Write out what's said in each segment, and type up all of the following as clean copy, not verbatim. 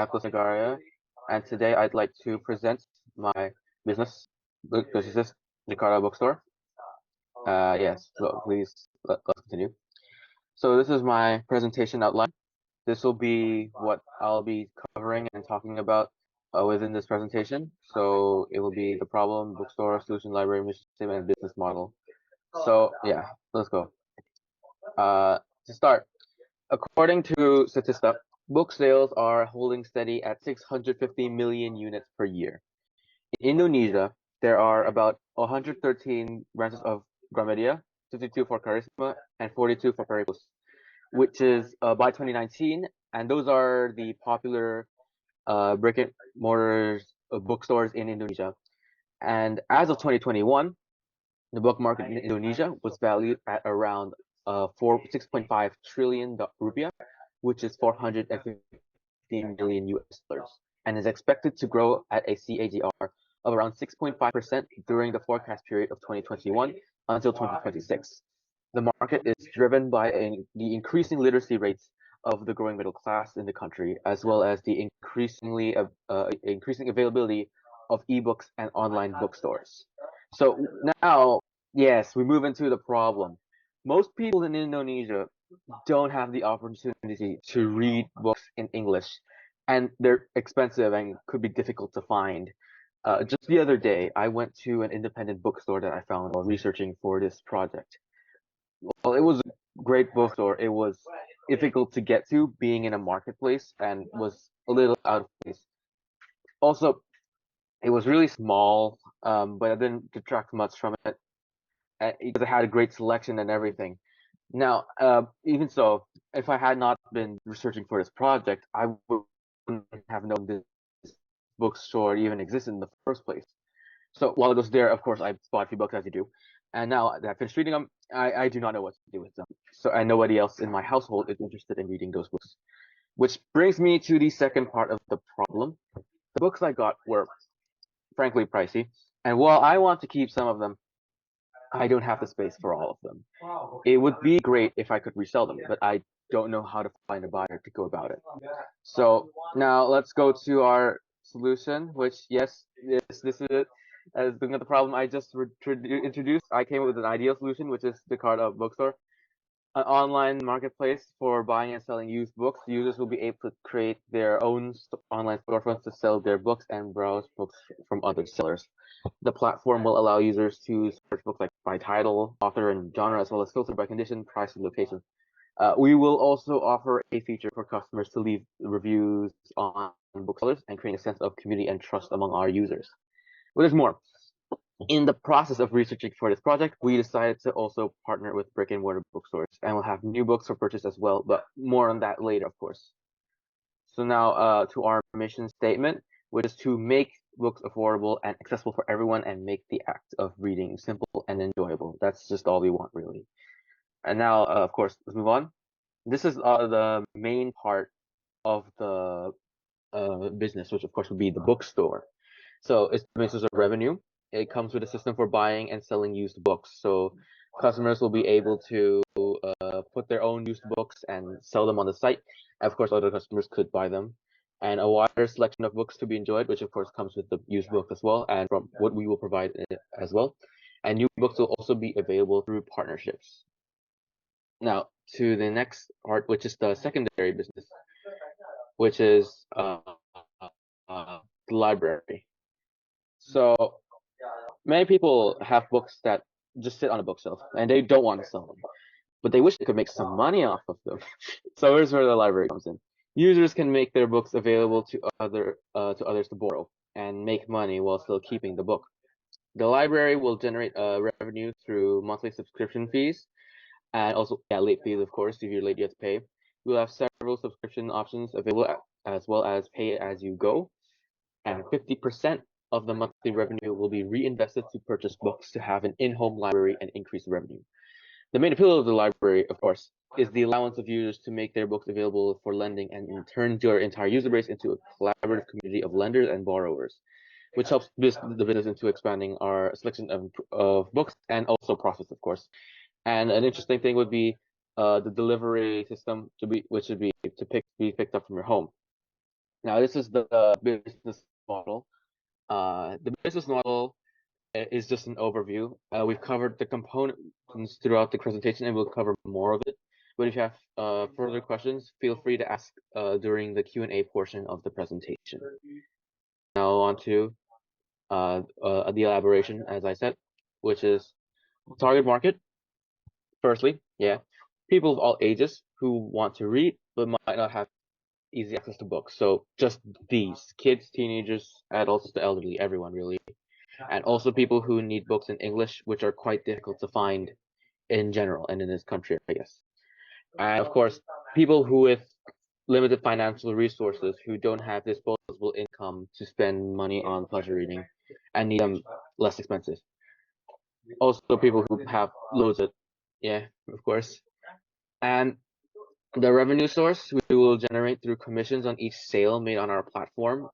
Atlas Nagaria, and today I'd like to present my business, which is this Jakarta bookstore. Yes, so please let's continue. So this is my presentation outline. This will be what I'll be covering and talking about within this presentation. So it will be the problem, bookstore, solution, library, mission statement, and business model. So yeah, let's go. To start, according to Statista, book sales are holding steady at 650 million units per year. In Indonesia, there are about 113 branches of Gramedia, 52 for Karisma, and 42 for Periplus, which is by 2019, and those are the popular brick and mortar bookstores in Indonesia. And as of 2021, the book market in Indonesia was valued at around 6.5 trillion rupiah, which is 415 million US dollars, and is expected to grow at a CAGR of around 6.5% during the forecast period of 2021 until 2026. The market is driven by the increasing literacy rates of the growing middle class in the country, as well as the increasing availability of ebooks and online bookstores. So now, yes, we move into the problem. Most people in Indonesia don't have the opportunity to read books in English, and they're expensive and could be difficult to find. Just the other day, I went to an independent bookstore that I found while researching for this project. Well, it was a great bookstore. It was difficult to get to, being in a marketplace, and was a little out of place. Also, it was really small, but it didn't detract much from it because it had a great selection and everything. Now, even so, if I had not been researching for this project, I wouldn't have known this bookstore even existed in the first place. So while it was there, of course, I bought a few books as you do. And now that I've finished reading them, I do not know what to do with them. So and nobody else in my household is interested in reading those books. Which brings me to the second part of the problem. The books I got were frankly pricey. And while I want to keep some of them, I don't have the space for all of them. It would be great if I could resell them, but I don't know how to find a buyer to go about it. So now let's go to our solution, which yes, this is it. As looking at the problem I just introduced, I came up with an ideal solution, which is the Jakarta bookstore, an online marketplace for buying and selling used books. Users will be able to create their own online storefronts to sell their books and browse books from other sellers. The platform will allow users to search books like by title, author, and genre, as well as filter by condition, price, and location. We will also offer a feature for customers to leave reviews on booksellers and create a sense of community and trust among our users. But there's more. In the process of researching for this project, we decided to also partner with brick and mortar bookstores, and we'll have new books for purchase as well, but more on that later, of course. So now to our mission statement, which is to make books affordable and accessible for everyone and make the act of reading simple and enjoyable. That's just all we want, really. And now, of course, let's move on. This is the main part of the business, which of course would be the bookstore. So it's the basis of revenue. It comes with a system for buying and selling used books. So customers will be able to put their own used books and sell them on the site. And of course, other customers could buy them. And a wider selection of books to be enjoyed, which of course comes with the used book as well, and from what we will provide as well. And new books will also be available through partnerships. Now, to the next part, which is the secondary business, which is the library. So many people have books that just sit on a bookshelf and they don't want to sell them, but they wish they could make some money off of them. So here's where the library comes in. Users can make their books available to others to borrow and make money while still keeping the book. The library will generate revenue through monthly subscription fees and also late fees, of course. If you're late, you have to pay. We'll have several subscription options available as well as pay as you go, and 50% of the monthly revenue will be reinvested to purchase books to have an in-home library and increase revenue. The main appeal of the library, of course, is the allowance of users to make their books available for lending and in turn your entire user base into a collaborative community of lenders and borrowers, which helps the business into expanding our selection of books and also profits, of course. And an interesting thing would be the delivery system which should be picked up from your home. Now, this is the business model. The business model is just an overview. We've covered the components throughout the presentation, and we'll cover more of it. But if you have further questions, feel free to ask during the Q&A portion of the presentation. Now on to the elaboration, as I said, which is target market. Firstly, people of all ages who want to read but might not have easy access to books. So just these kids, teenagers, adults, the elderly, everyone really. And also people who need books in English, which are quite difficult to find in general and in this country, I guess. And of course, people who with limited financial resources who don't have disposable income to spend money on pleasure reading and need them less expensive. Also people who have loads of, of course. And the revenue source we will generate through commissions on each sale made on our platform.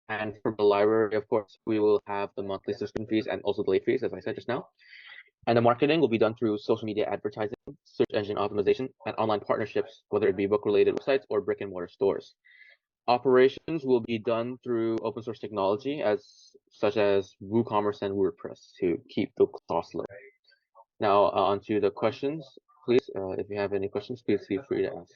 And for the library, of course, we will have the monthly subscription fees and also the late fees, as I said just now. And the marketing will be done through social media advertising, search engine optimization, and online partnerships, whether it be book-related websites or brick-and-mortar stores. Operations will be done through open source technology, such as WooCommerce and WordPress, to keep the costs low. Now, on to the questions, please. If you have any questions, please feel free to ask.